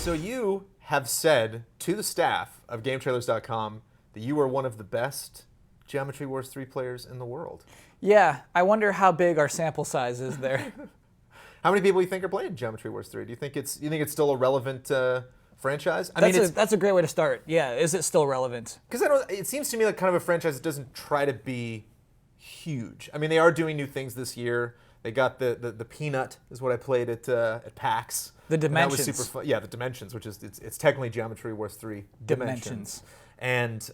So you have said to the staff of GameTrailers.com that you are one of the best Geometry Wars 3 players in the world. Yeah, I wonder how big our sample size is there. How many people do you think are playing Geometry Wars 3? Do you think it's still a relevant franchise? That's a great way to start. Yeah, is it still relevant? Because it seems to me like kind of a franchise that doesn't try to be huge. I mean, they are doing new things this year. They got the Peanut is what I played at PAX. The Dimensions. That was super fun. Yeah, the Dimensions, which is it's technically Geometry Wars 3 Dimensions. And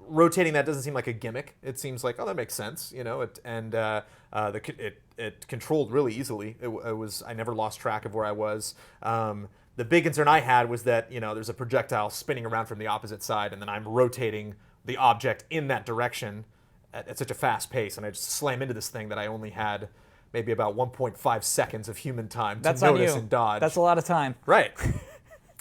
rotating that doesn't seem like a gimmick. It seems like, oh, that makes sense, it controlled really easily. I never lost track of where I was. The big concern I had was that there's a projectile spinning around from the opposite side, and then I'm rotating the object in that direction at such a fast pace, and I just slam into this thing that I only had maybe about 1.5 seconds of human time to notice and dodge. That's a lot of time. Right.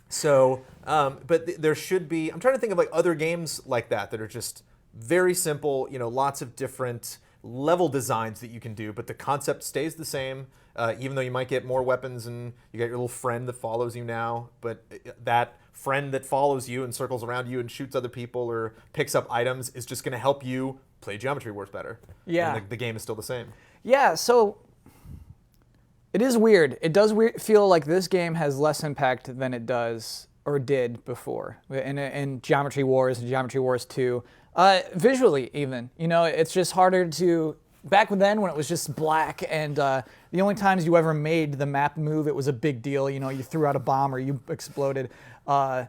So, but there should be, I'm trying to think of like other games like that are just very simple, lots of different level designs that you can do, but the concept stays the same, even though you might get more weapons and you got your little friend that follows you now, but that friend that follows you and circles around you and shoots other people or picks up items is just going to help you play Geometry Wars better. Yeah. And the game is still the same. Yeah, so it is weird. It does feel like this game has less impact than it does or did before in Geometry Wars and Geometry Wars 2. Visually, even. It's just harder to... Back then, when it was just black and the only times you ever made the map move, it was a big deal. You threw out a bomb or you exploded. And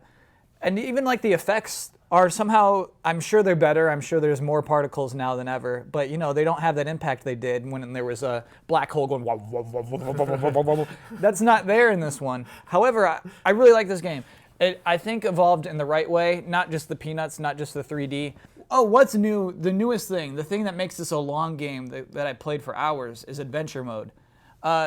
even like the effects are somehow, I'm sure they're better. I'm sure there's more particles now than ever. But, they don't have that impact they did when there was a black hole going... That's not there in this one. However, I really like this game. It, I think, evolved in the right way, not just the Peanuts, not just the 3D. Oh, what's new? The newest thing, the thing that makes this a long game that I played for hours is adventure mode.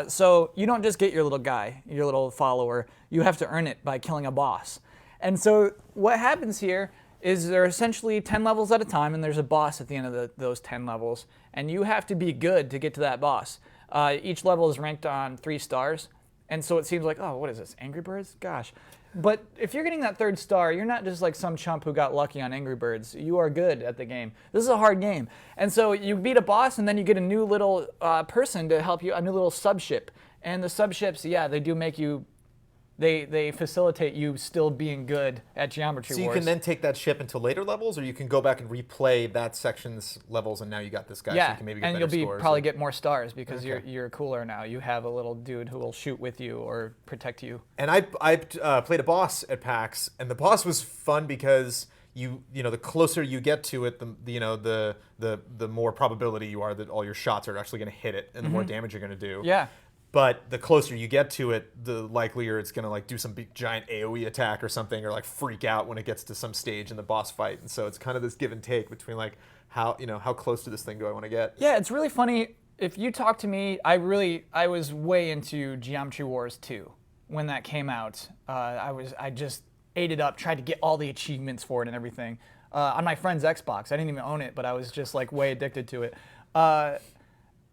So you don't just get your little guy, your little follower. You have to earn it by killing a boss. And so what happens here is there are essentially 10 levels at a time, and there's a boss at the end of those 10 levels. And you have to be good to get to that boss. Each level is ranked on 3 stars. And so it seems like, oh, what is this, Angry Birds? Gosh. But if you're getting that 3rd star, you're not just like some chump who got lucky on Angry Birds. You are good at the game. This is a hard game. And so you beat a boss, and then you get a new little person to help you, a new little sub-ship. And the sub-ships, yeah, they do make you... They facilitate you still being good at Geometry Wars. So you can then take that ship into later levels, or you can go back and replay that section's levels, and now you got this guy, yeah, so you can maybe get and better you'll scores. Probably get more stars because Okay. you're cooler now. You have a little dude who will shoot with you or protect you. And I played a boss at PAX, and the boss was fun because the closer you get to it, the more probability you are that all your shots are actually going to hit it, and the more damage you're going to do. Yeah. But the closer you get to it, the likelier it's going to like do some big giant AoE attack or something, or like freak out when it gets to some stage in the boss fight. And so it's kind of this give and take between like how close to this thing do I want to get. Yeah, it's really funny. If you talk to me, I was way into Geometry Wars 2 when that came out. I just ate it up, tried to get all the achievements for it and everything on my friend's Xbox. I didn't even own it, but I was just like way addicted to it.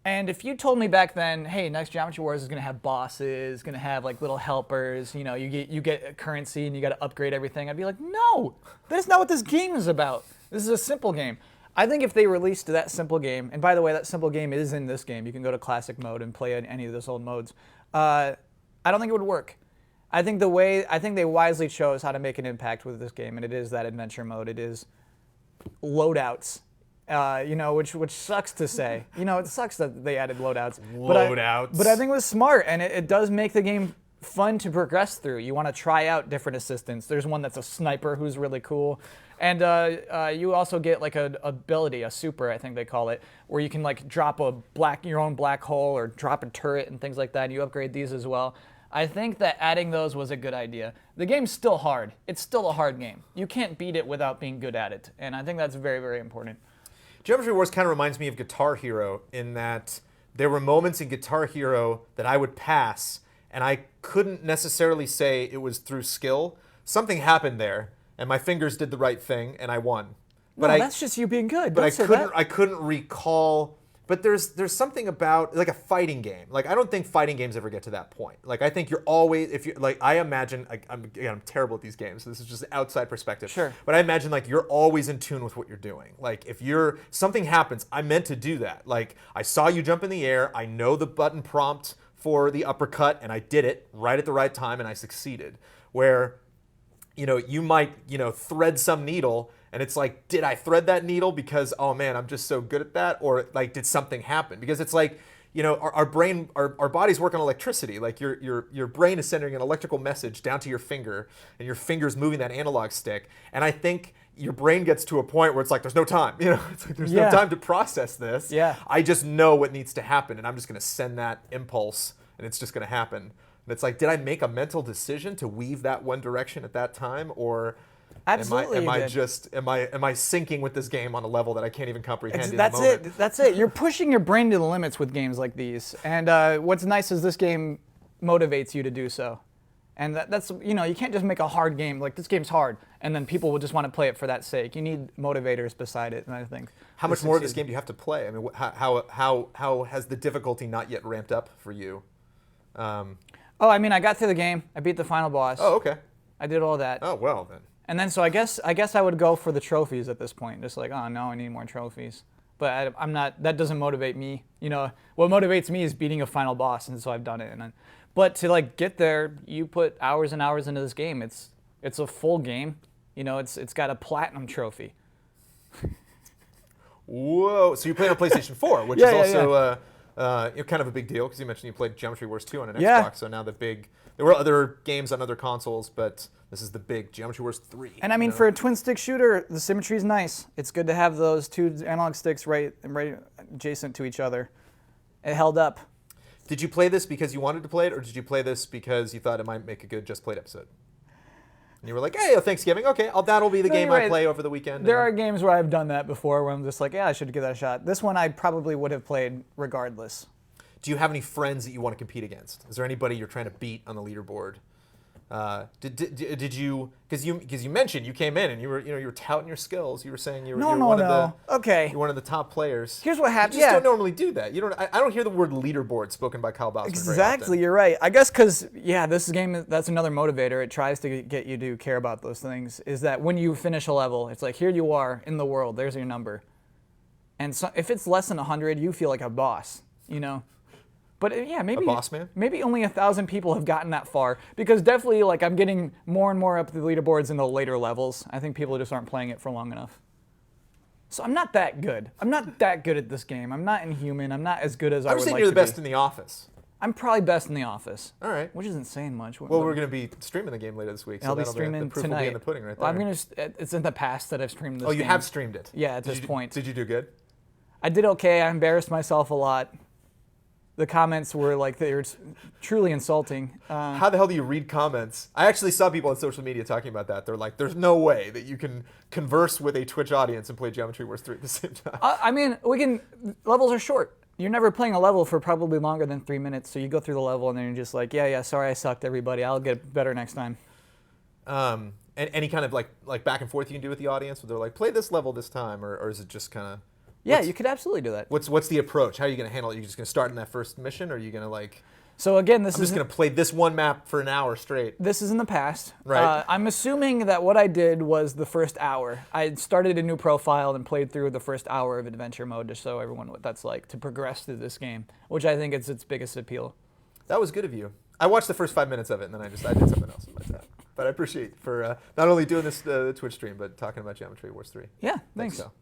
And if you told me back then, hey, next Geometry Wars is going to have bosses, going to have like little helpers, you get currency and you got to upgrade everything, I'd be like, no, that's not what this game is about. This is a simple game. I think if they released that simple game, and by the way, that simple game is in this game. You can go to classic mode and play any of those old modes. I don't think it would work. I think they wisely chose how to make an impact with this game, and it is that adventure mode. It is loadouts. Which sucks to say. It sucks that they added loadouts. Loadouts. But I think it was smart, and it does make the game fun to progress through. You want to try out different assistants. There's one that's a sniper who's really cool. And you also get like an ability, a super, I think they call it, where you can like drop your own black hole or drop a turret and things like that, and you upgrade these as well. I think that adding those was a good idea. The game's still hard. It's still a hard game. You can't beat it without being good at it, and I think that's very, very important. Geometry Wars kind of reminds me of Guitar Hero in that there were moments in Guitar Hero that I would pass, and I couldn't necessarily say it was through skill. Something happened there, and my fingers did the right thing, and I won. But that's just you being good. But I couldn't recall But there's something about like a fighting game. Like I don't think fighting games ever get to that point. Like I think you're always if you like I imagine I'm terrible at these games. So this is just an outside perspective. Sure. But I imagine like you're always in tune with what you're doing. Like if something happens, I meant to do that. Like I saw you jump in the air. I know the button prompt for the uppercut, and I did it right at the right time, and I succeeded. Where you might thread some needle. And it's like, did I thread that needle because, oh man, I'm just so good at that? Or like, did something happen? Because it's like, our brain, our bodies work on electricity. Like your brain is sending an electrical message down to your finger, and your finger's moving that analog stick. And I think your brain gets to a point where it's like, there's no time. It's like, there's no time to process this. Yeah. I just know what needs to happen, and I'm just going to send that impulse, and it's just going to happen. And it's like, did I make a mental decision to weave that one direction at that time, or Absolutely. Am I syncing with this game on a level that I can't even comprehend in the That's moment? it. That's it. You're pushing your brain to the limits with games like these. And what's nice is this game motivates you to do so. And that's you can't just make a hard game like this game's hard, and then people will just want to play it for that sake. You need motivators beside it, and I think. How much more of this game do you have to play? I mean, how has the difficulty not yet ramped up for you? I got through the game. I beat the final boss. Oh, okay. I did all that. Oh, well then. And then so I guess I would go for the trophies at this point. Just like, oh no, I need more trophies. But I'm not. That doesn't motivate me. What motivates me is beating a final boss, and so I've done it. But to like get there, you put hours and hours into this game. It's a full game. It's got a platinum trophy. Whoa! So you played on PlayStation 4, which is also kind of a big deal because you mentioned you played Geometry Wars 2 on an Xbox. So now there were other games on other consoles, but this is the big Geometry Wars 3. And for a twin stick shooter, the symmetry is nice. It's good to have those two analog sticks right adjacent to each other. It held up. Did you play this because you wanted to play it, or did you play this because you thought it might make a good Just Played episode? And you were like, hey, Thanksgiving, okay, that'll be the game I play over the weekend. There are games where I've done that before, where I'm just like, yeah, I should give that a shot. This one I probably would have played regardless. Do you have any friends that you want to compete against? Is there anybody you're trying to beat on the leaderboard? Did you? Because you mentioned you came in and you were touting your skills. You were saying you were one of the top players. Here's what happened. You just don't normally do that. I don't hear the word leaderboard spoken by Kyle Bossman Exactly, very often. You're right. I guess because this game that's another motivator. It tries to get you to care about those things. Is that when you finish a level, it's like here you are in the world. There's your number. And so if it's less than 100, you feel like a boss. But maybe a boss man? Maybe only 1,000 people have gotten that far, because definitely I'm getting more and more up the leaderboards in the later levels. I think people just aren't playing it for long enough. So I'm not that good. I'm not that good at this game. I'm not Inhuman. I'm not as good as I would like to be. I'm saying you're the best in The Office. I'm probably best in The Office. All right. Which isn't saying much. Well, we're going to be streaming the game later this week. I'll be streaming the proof tonight. will be in the pudding right there. It's in the past that I've streamed this game. Oh, you have streamed it? Yeah, at this point. Did you do good? I did okay. I embarrassed myself a lot. The comments were like, they were truly insulting. How the hell do you read comments? I actually saw people on social media talking about that. They're like, there's no way that you can converse with a Twitch audience and play Geometry Wars 3 at the same time. Levels are short. You're never playing a level for probably longer than 3 minutes, so you go through the level and then you're just like, yeah, sorry I sucked, everybody. I'll get better next time. And any kind of like back and forth you can do with the audience where they're like, play this level this time, or is it just kind of... Yeah, you could absolutely do that. What's the approach? How are you going to handle it? Are you just going to start in that first mission, or are you going to So again, I'm just going to play this one map for an hour straight. This is in the past. Right. I'm assuming that what I did was the first hour. I started a new profile and played through the first hour of adventure mode to show everyone what that's like to progress through this game, which I think is its biggest appeal. That was good of you. I watched the first 5 minutes of it, and then I did something else with my time. But I appreciate for not only doing this Twitch stream, but talking about Geometry Wars 3. Yeah, thanks. So.